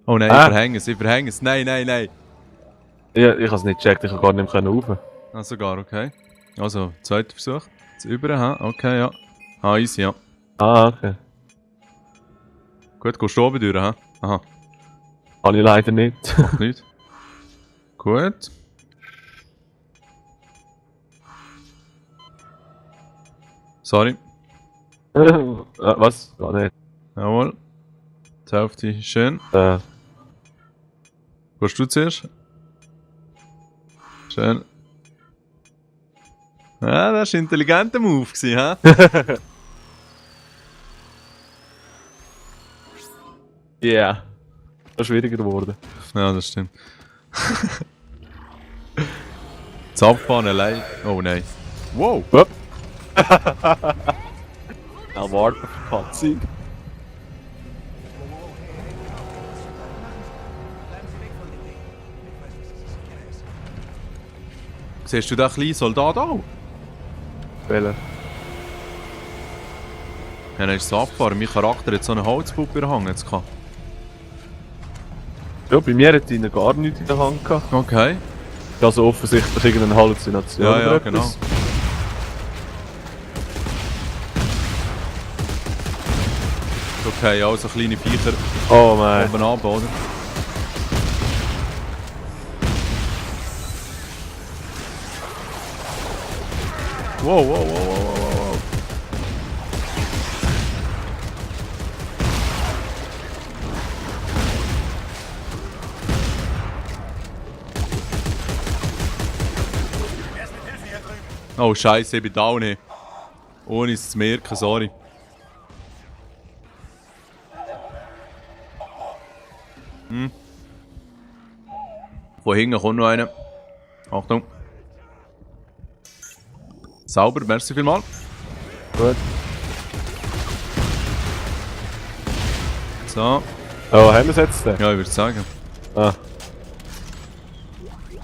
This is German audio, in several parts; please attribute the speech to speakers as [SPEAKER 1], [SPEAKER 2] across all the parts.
[SPEAKER 1] Oh nein, ich verhänge es. Nein, nein, nein.
[SPEAKER 2] Ja, ich habe es nicht gecheckt, ich konnte gar nicht rauf.
[SPEAKER 1] Ah, sogar, okay. Also, zweiter Versuch. Das Über, ha? Okay, ja. Ah, easy, ja.
[SPEAKER 2] Ah, okay.
[SPEAKER 1] Gut, gehst du oben durch, ha? Aha,
[SPEAKER 2] Kann ich leider nicht.
[SPEAKER 1] macht nichts. Gut. Sorry.
[SPEAKER 2] Was? Gar nicht.
[SPEAKER 1] Jawohl. Die Hälfte, schön. Gehst du zuerst? Schön. Ja, das war ein intelligenter Move, ha?
[SPEAKER 2] Yeah. Das ist schwieriger geworden.
[SPEAKER 1] Ja, das stimmt. Das Abfahren allein. Oh nein. Wow!
[SPEAKER 2] Wupp. Now warten auf die Cutscene.
[SPEAKER 1] Siehst du den kleinen Soldat auch?
[SPEAKER 2] Welcher?
[SPEAKER 1] Ja, dann ist es abgefahren. Mein Charakter hat so eine Holzpuppe in der Hand jetzt gehabt.
[SPEAKER 2] Ja, bei mir hat ihn gar nichts in der Hand gehabt.
[SPEAKER 1] Okay.
[SPEAKER 2] Also offensichtlich irgendeine Halluzination
[SPEAKER 1] Ja, ja,
[SPEAKER 2] oder
[SPEAKER 1] genau.
[SPEAKER 2] etwas.
[SPEAKER 1] Okay, also kleine Viecher
[SPEAKER 2] Oh mein.
[SPEAKER 1] oben ab, oder? Wow, wow, wow, wow, wow, wow. Oh Scheiße, ich bin down hier. Ohne es zu merken, sorry. Von hinten kommt noch einer. Achtung. Sauber, merci vielmals.
[SPEAKER 2] Gut.
[SPEAKER 1] So,
[SPEAKER 2] Oh, haben wir es jetzt denn?
[SPEAKER 1] ja, ich würde sagen.
[SPEAKER 2] Ah.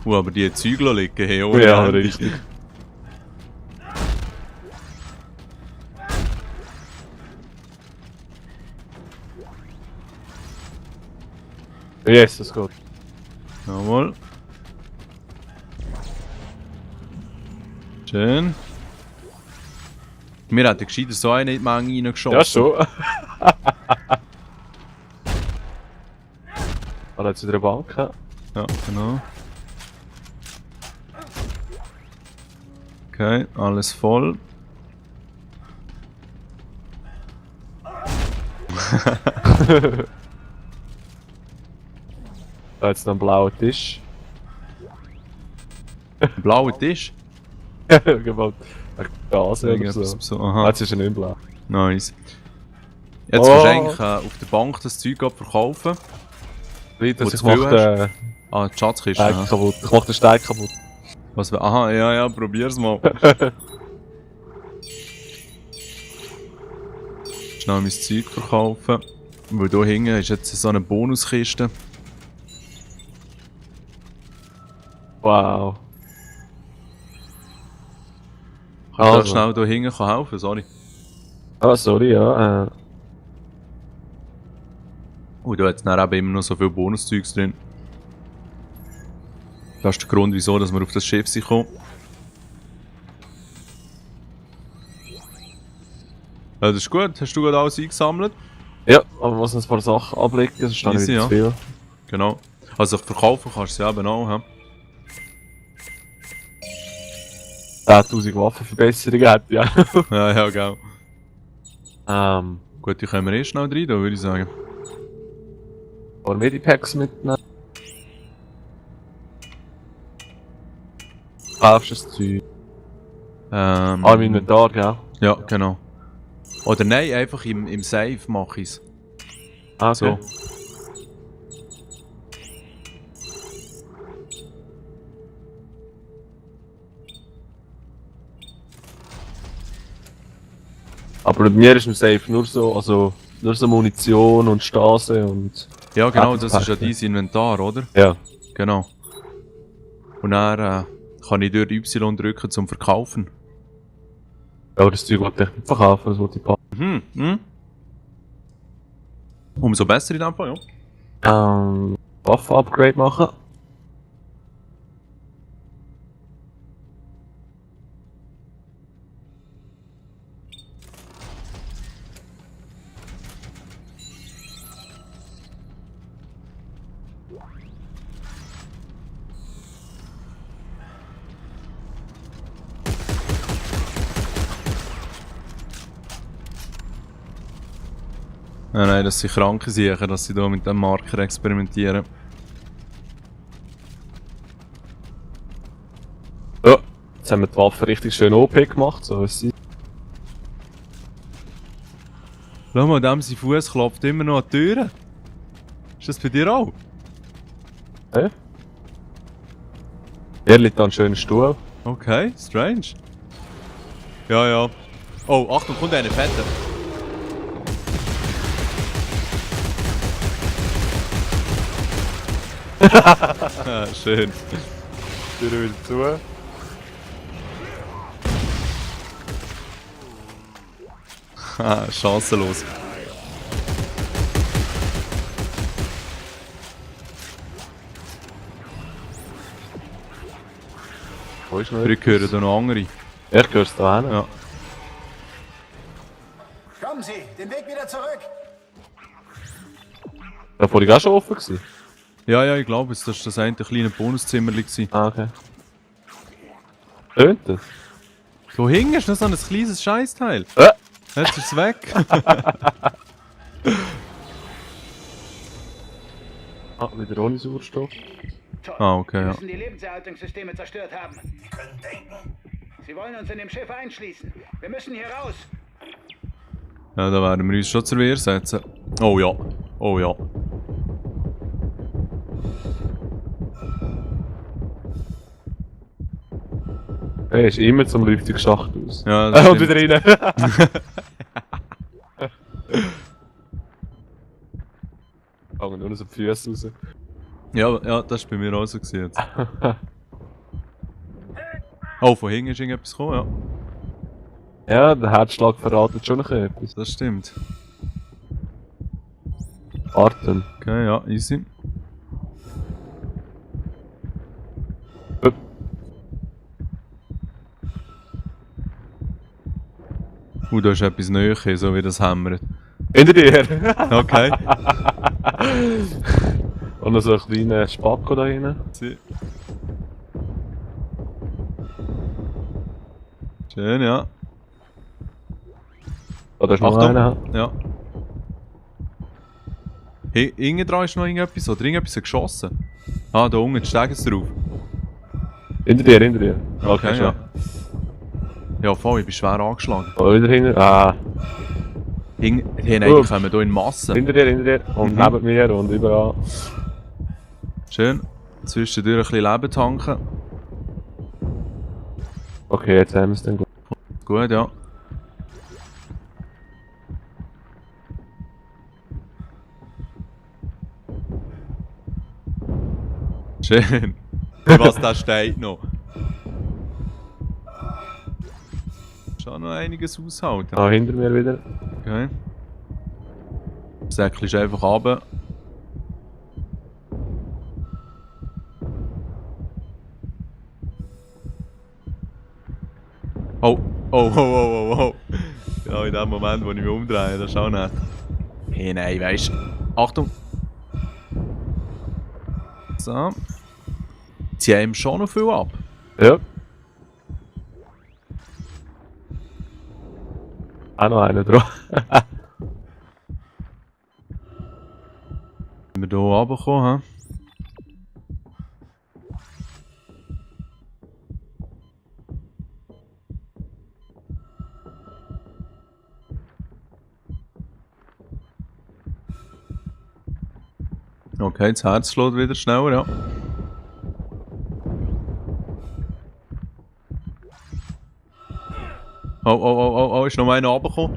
[SPEAKER 1] Aber die Zügel liegen hier ohne
[SPEAKER 2] Ja,
[SPEAKER 1] Ende.
[SPEAKER 2] richtig. Yes, das geht.
[SPEAKER 1] Jawohl. Schön. Wir hätten gescheiter so einen in die Menge reingeschossen.
[SPEAKER 2] Ja, schon. Ah, jetzt wieder eine Bank. Ja.
[SPEAKER 1] Ja, genau. Okay, alles voll.
[SPEAKER 2] Da jetzt noch ein blauer Tisch.
[SPEAKER 1] Blauer Tisch.
[SPEAKER 2] Genau. Gas oder so.
[SPEAKER 1] So, aha,
[SPEAKER 2] Jetzt ist er nicht blau.
[SPEAKER 1] nice. Jetzt
[SPEAKER 2] Oh.
[SPEAKER 1] wahrscheinlich auf der Bank das Zeug verkaufen.
[SPEAKER 2] Weiter,
[SPEAKER 1] Wo
[SPEAKER 2] ich
[SPEAKER 1] du viel
[SPEAKER 2] mach den
[SPEAKER 1] Ah, die Schatzkiste.
[SPEAKER 2] Steig
[SPEAKER 1] Ja.
[SPEAKER 2] kaputt. Ich mach den Steig kaputt.
[SPEAKER 1] Was, aha, ja, ja, probier's mal. Schnell mein Zeug verkaufen. Weil hier hinten ist jetzt so eine Bonuskiste.
[SPEAKER 2] Wow.
[SPEAKER 1] Kann ich
[SPEAKER 2] Also.
[SPEAKER 1] da schnell hier hinten helfen? Sorry.
[SPEAKER 2] Ah, sorry, ja.
[SPEAKER 1] Und da hat es dann eben immer noch so viel Bonuszeugs drin. Das ist der Grund, wieso dass wir auf das Schiff sind gekommen. Ja, das ist gut. Hast du gerade alles eingesammelt?
[SPEAKER 2] Ja, aber muss noch ein paar Sachen ablegen, sonst stehe ich
[SPEAKER 1] Easy,
[SPEAKER 2] wieder
[SPEAKER 1] ja.
[SPEAKER 2] zu viel.
[SPEAKER 1] Genau. Also verkaufen kannst du sie eben auch. He?
[SPEAKER 2] 10.000 Waffenverbesserungen hat, ja.
[SPEAKER 1] Ja, ja, genau.
[SPEAKER 2] Ein
[SPEAKER 1] Gut, die können wir eh schnell rein, da würde ich sagen.
[SPEAKER 2] paar Medipacks mitnehmen. Kaufst du das Zeug? Im Inventar, gell?
[SPEAKER 1] Ja, genau. Oder nein, einfach im Safe mache ich es.
[SPEAKER 2] Ah,
[SPEAKER 1] So.
[SPEAKER 2] okay. Aber bei mir ist im Safe nur so, also nur so Munition und Stase und...
[SPEAKER 1] Ja, genau, das ist ja
[SPEAKER 2] Packen.
[SPEAKER 1] dein Inventar, oder?
[SPEAKER 2] Ja.
[SPEAKER 1] Genau. Und dann kann ich dort Y drücken zum Verkaufen.
[SPEAKER 2] Ja, das Zeug wollte ich nicht verkaufen, das wollte ich packen.
[SPEAKER 1] Umso besser in dem Fall, ja.
[SPEAKER 2] Waffe-Upgrade machen.
[SPEAKER 1] Nein, das sind Kranke sicher, dass sie hier mit dem Marker experimentieren.
[SPEAKER 2] Ja, jetzt haben wir die Waffe richtig schön OP gemacht, so ist sie.
[SPEAKER 1] Schau mal, dem sein Fuß klopft immer noch an die Türen. Ist das bei dir auch?
[SPEAKER 2] Hä? Hier liegt da ein schöner Stuhl.
[SPEAKER 1] Okay, strange. Ja, ja. Oh, Achtung, kommt eine Fette. Ah, schön.
[SPEAKER 2] Tür wieder zu.
[SPEAKER 1] Ah, chancenlos.
[SPEAKER 2] Wo ist noch?
[SPEAKER 1] Ich höre da noch andere.
[SPEAKER 2] Ich gehör's da hin.
[SPEAKER 1] Ja.
[SPEAKER 3] Kommen Sie, den Weg wieder zurück.
[SPEAKER 2] Da vorhin auch schon offen gewesen.
[SPEAKER 1] Ja, ja, ich glaube, das war das eine kleine Bonuszimmer.
[SPEAKER 2] Ah, okay. Tönt das?
[SPEAKER 1] So hinten ist noch so ein kleines Scheißteil. Jetzt ist es weg.
[SPEAKER 2] Wieder ohne Sauerstoff.
[SPEAKER 3] Toll.
[SPEAKER 1] Ah, okay,
[SPEAKER 3] Wir
[SPEAKER 1] ja.
[SPEAKER 3] müssen die Lebenserhaltungssysteme zerstört haben.
[SPEAKER 4] Sie können denken.
[SPEAKER 3] Sie wollen uns in dem Schiff einschließen. Wir müssen hier raus.
[SPEAKER 1] Ja, da werden wir uns schon zur Wehr setzen. Oh ja. Oh ja.
[SPEAKER 2] Er ist immer zum Lüftungsschacht aus.
[SPEAKER 1] Ja, das
[SPEAKER 2] Und
[SPEAKER 1] stimmt.
[SPEAKER 2] wieder rein. Fangen nur noch so die Füße raus.
[SPEAKER 1] Ja, ja, das war bei mir auch so gewesen jetzt. Oh, von hinten ist irgendetwas gekommen, ja.
[SPEAKER 2] Ja, der Herzschlag verratet schon noch etwas.
[SPEAKER 1] Das stimmt.
[SPEAKER 2] Warten.
[SPEAKER 1] Okay, ja, easy.
[SPEAKER 2] Hup.
[SPEAKER 1] Da ist etwas näher, so wie das hämmert.
[SPEAKER 2] Hinter dir!
[SPEAKER 1] Okay.
[SPEAKER 2] Und noch so ein kleiner Spacko da hinten.
[SPEAKER 1] Schön, ja.
[SPEAKER 2] Oh, da ist noch
[SPEAKER 1] Achtung.
[SPEAKER 2] einer.
[SPEAKER 1] Ja. Hey, hinten dran ist noch irgendetwas, oder irgendetwas hat geschossen. Ah, da unten steigen sie drauf.
[SPEAKER 2] Hinter dir, hinter dir.
[SPEAKER 1] Okay,
[SPEAKER 2] schon.
[SPEAKER 1] ja. Ja, voll, ich bin schwer angeschlagen.
[SPEAKER 2] Oh, wieder hinter. Ah.
[SPEAKER 1] Hey, nein, die kommen hier in Massen.
[SPEAKER 2] Hinter dir. Und neben mir und überall.
[SPEAKER 1] Schön. Zwischendurch ein bisschen Leben tanken.
[SPEAKER 2] Okay, jetzt haben wir es dann gut.
[SPEAKER 1] Gut, ja. Schön. Was da steht noch. Schon noch einiges aushalten.
[SPEAKER 2] Ah, hinter mir wieder.
[SPEAKER 1] Okay. Das Säckchen ist einfach runter. Oh, oh. Genau in dem Moment, wo ich mich umdrehe, das ist auch nicht. Hey, nein, weisst du. Achtung! So. Sie haben schon noch viel ab.
[SPEAKER 2] Ja. Auch noch einer drauf.
[SPEAKER 1] Sind wir hier runtergekommen, hä? Okay, das Herz schlägt wieder schneller, ja. Oh, ist noch mal einer runtergekommen?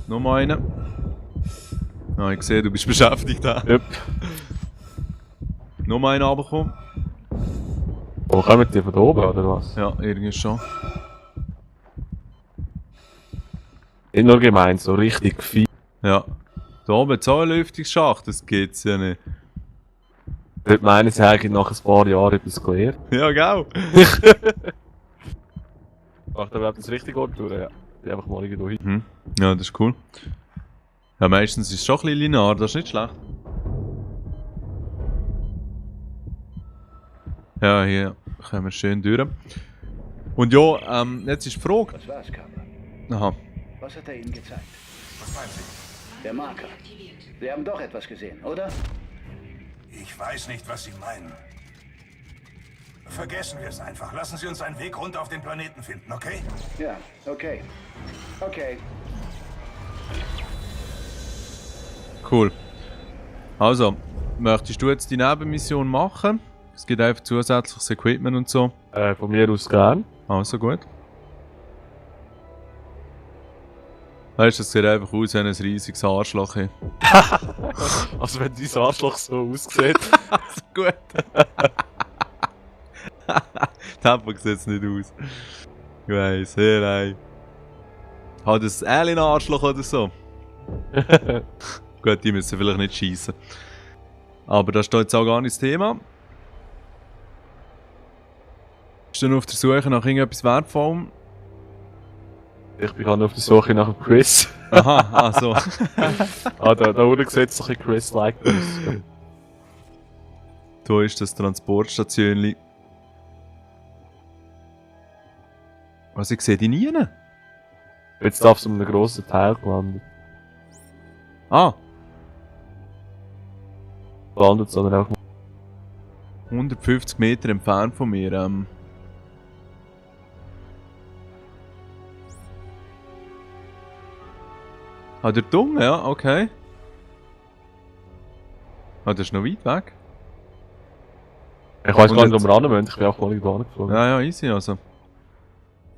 [SPEAKER 1] Noch mal einer. Ah, ich sehe, du bist beschäftigt.
[SPEAKER 2] Yep.
[SPEAKER 1] Noch mal einer runtergekommen?
[SPEAKER 2] Wo kommen die von da oben, oder was?
[SPEAKER 1] Ja, irgendwie schon.
[SPEAKER 2] Nicht nur gemeint, so richtig viel.
[SPEAKER 1] Ja. Da oben so ein Lüftungsschacht, das geht's ja nicht.
[SPEAKER 2] Ich meine, sie haben nach ein paar Jahren etwas gelernt.
[SPEAKER 1] Ja, genau.
[SPEAKER 2] Macht aber das richtige Ort durch, ja. Die einfach mal irgendwo hin.
[SPEAKER 1] Mhm. Ja, das ist cool. Ja, meistens ist es schon ein bisschen linear, das ist nicht schlecht. Ja, hier kommen wir schön durch. Und ja, jetzt ist die Frage.
[SPEAKER 3] Was war's, Kappa?
[SPEAKER 1] Aha.
[SPEAKER 3] Was hat er Ihnen gezeigt?
[SPEAKER 4] Was meinen Sie?
[SPEAKER 3] Der Marker. Sie haben doch etwas gesehen, oder?
[SPEAKER 4] Ich weiß nicht, was Sie meinen. Vergessen wir es einfach. Lassen Sie uns einen Weg runter auf den Planeten finden, okay?
[SPEAKER 3] Ja, okay. Okay.
[SPEAKER 1] Cool. Also, möchtest du jetzt die Nebenmission machen? Es gibt einfach zusätzliches Equipment und so.
[SPEAKER 2] Von mir aus gern.
[SPEAKER 1] Also gut. Weißt du, es sieht einfach aus wie ein riesiges Arschloch. Hier.
[SPEAKER 2] Also wenn dein Arschloch so aussieht.
[SPEAKER 1] Also gut. Tempo sieht es nicht aus. Ich weiss, hey, nein. Hat das Alien-Arschloch oder so? Gut, die müssen vielleicht nicht schießen. Aber das steht jetzt auch gar nicht das Thema. Bist du noch auf der Suche nach irgendetwas Wertvollem?
[SPEAKER 2] Ich bin gerade auf der Suche nach einem Chris.
[SPEAKER 1] Aha, also.
[SPEAKER 2] Da unten sieht es ein bisschen Chris-like aus.
[SPEAKER 1] Da ist das Transportstationli. Was, ich sehe die nie?
[SPEAKER 2] Jetzt auf so einem grossen Teil gelandet.
[SPEAKER 1] Ah,
[SPEAKER 2] Gelandet, sondern auch
[SPEAKER 1] 150 Meter entfernt von mir. Ah, der Dumme, ja, okay. Ah, das ist noch weit weg.
[SPEAKER 2] Ich weiß
[SPEAKER 1] Und
[SPEAKER 2] gar nicht,
[SPEAKER 1] jetzt-
[SPEAKER 2] ob wir ran müssen. Ich bin auch mal nicht geflogen.
[SPEAKER 1] Ja, ja, easy, also.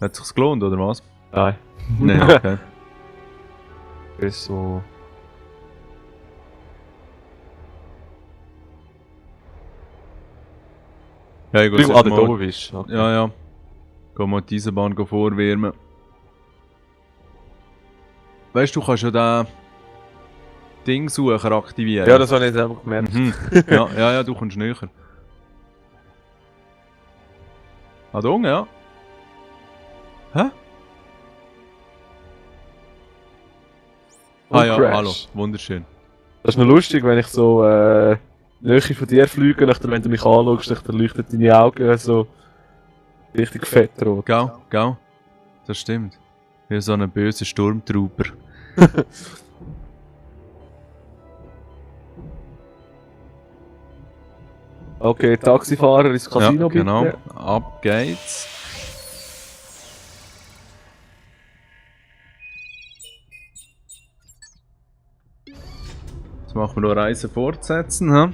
[SPEAKER 1] Hat sich's gelohnt, oder was?
[SPEAKER 2] Nein.
[SPEAKER 1] Nein, okay.
[SPEAKER 2] Ist so.
[SPEAKER 1] Ja, ich
[SPEAKER 2] Du
[SPEAKER 1] gehe
[SPEAKER 2] da
[SPEAKER 1] mal.
[SPEAKER 2] oben bist. Okay.
[SPEAKER 1] Ja, ja. Geh mal die Eisenbahn vorwärmen. Weißt du, du kannst ja den Dingsucher aktivieren.
[SPEAKER 2] Ja, das habe ich jetzt einfach gemerkt.
[SPEAKER 1] Mhm. Ja, ja, ja, du kommst näher. Ah, da unten, ja. Hä?
[SPEAKER 2] Und
[SPEAKER 1] Ah ja,
[SPEAKER 2] Crash.
[SPEAKER 1] hallo, wunderschön.
[SPEAKER 2] Das ist noch lustig, wenn ich so Nähe von dir fliege, nachdem, wenn du mich anschaust, dann leuchten deine Augen so richtig fettrot.
[SPEAKER 1] Gell, gell? Das stimmt. Wie so ein böser Sturmtrooper.
[SPEAKER 2] Okay, Taxifahrer ins Casino
[SPEAKER 1] Ja, genau.
[SPEAKER 2] bitte.
[SPEAKER 1] Ab geht's. Jetzt machen wir noch Reise fortsetzen, hä?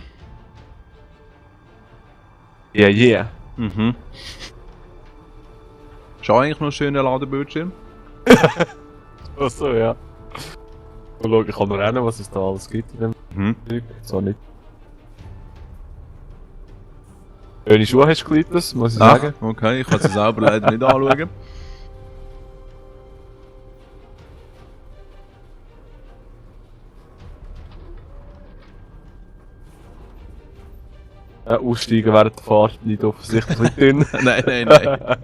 [SPEAKER 2] Yeah, yeah.
[SPEAKER 1] Mhm. Ist auch eigentlich noch ein schöner Ladebildschirm.
[SPEAKER 2] Ach so, ja. Und schau, ich kann noch rennen, was es da alles gibt in dem
[SPEAKER 1] Mhm.
[SPEAKER 2] Zeug. So nicht. Schöne Schuhe hast du Glitters, muss ich
[SPEAKER 1] Ah,
[SPEAKER 2] sagen.
[SPEAKER 1] okay, ich kann sie selber leider nicht anschauen.
[SPEAKER 2] Aussteigen während der Fahrt nicht offensichtlich drin.
[SPEAKER 1] Nein, nein, nein.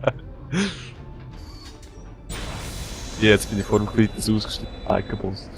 [SPEAKER 2] Jetzt bin ich vor dem Glitters ausgestiegen. Eigenbus.